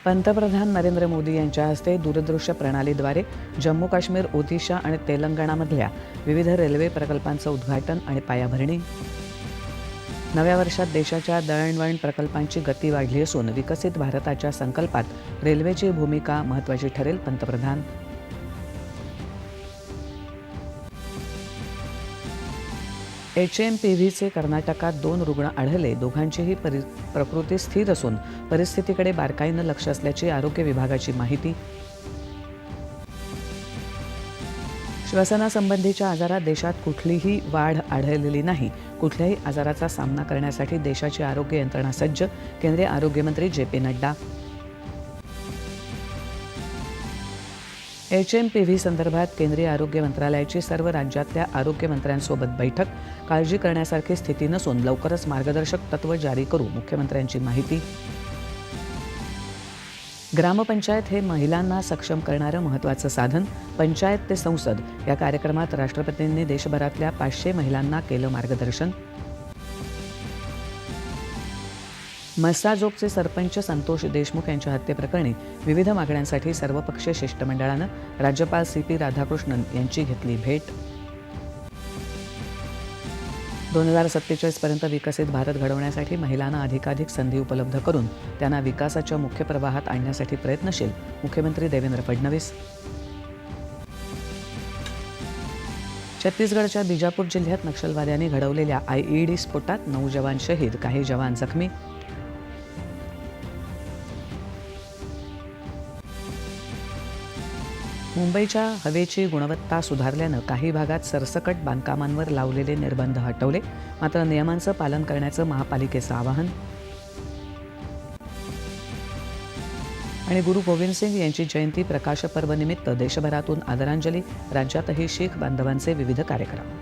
पंतप्रधान नरेंद्र मोदी यांच्या हस्ते दूरदृश्य प्रणालीद्वारे जम्मू काश्मीर, ओदिशा आणि तेलंगणामधल्या विविध रेल्वे प्रकल्पांचं उद्घाटन आणि पायाभरणी. नव्या वर्षात देशाच्या दळणवळण प्रकल्पांची गती वाढली असून विकसित भारताच्या संकल्पात रेल्वेची भूमिका महत्त्वाची ठरेल, पंतप्रधान. HMPVचे कर्नाटकात 2 रुग्ण आढळले. दोघांचीही प्रकृती स्थिर असून परिस्थितीकडे बारकाईनं लक्ष असल्याची आरोग्य विभागाची माहिती. श्वसनासंबंधीच्या आजारात देशात कुठलीही वाढ आढळलेली नाही. कुठल्याही आजाराचा सामना करण्यासाठी देशाची आरोग्य यंत्रणा सज्ज, केंद्रीय आरोग्यमंत्री JP नड्डा. HMPV संदर्भात केंद्रीय आरोग्य मंत्रालयाची सर्व राज्यातल्या आरोग्यमंत्र्यांसोबत बैठक. काळजी करण्यासारखी स्थिती नसून लवकरच मार्गदर्शक तत्त्व जारी करू, मुख्यमंत्र्यांची माहिती. ग्रामपंचायत हे महिलांना सक्षम करणारं महत्त्वाचं साधन. पंचायत ते संसद या कार्यक्रमात राष्ट्रपतींनी देशभरातल्या 500 महिलांना केलं मार्गदर्शन. मस्साजोगचे सरपंच संतोष देशमुख यांच्या हत्येप्रकरणी विविध मागण्यांसाठी सर्वपक्षीय शिष्टमंडळानं राज्यपाल CP राधाकृष्णन यांची घेतली भेट. 2047 पर्यंत विकसित भारत घडवण्यासाठी महिलांना अधिकाधिक संधी उपलब्ध करून त्यांना विकासाच्या मुख्य प्रवाहात आणण्यासाठी प्रयत्नशील, मुख्यमंत्री देवेंद्र फडणवीस. छत्तीसगडच्या बिजापूर जिल्ह्यात नक्षलवाद्यांनी घडवलेल्या IED स्फोटात 9 जवान शहीद, काही जवान जखमी. मुंबईच्या हवेची गुणवत्ता सुधारल्यानं काही भागात सरसकट बांधकामांवर लावलेले निर्बंध हटवले. मात्र नियमांचं पालन करण्याचं महापालिकेचं आवाहन. आणि गुरु गोविंद सिंग यांची जयंती प्रकाश पर्व निमित्त देशभरातून आदरांजली. राज्यातही शीख बांधवांचे विविध कार्यक्रम.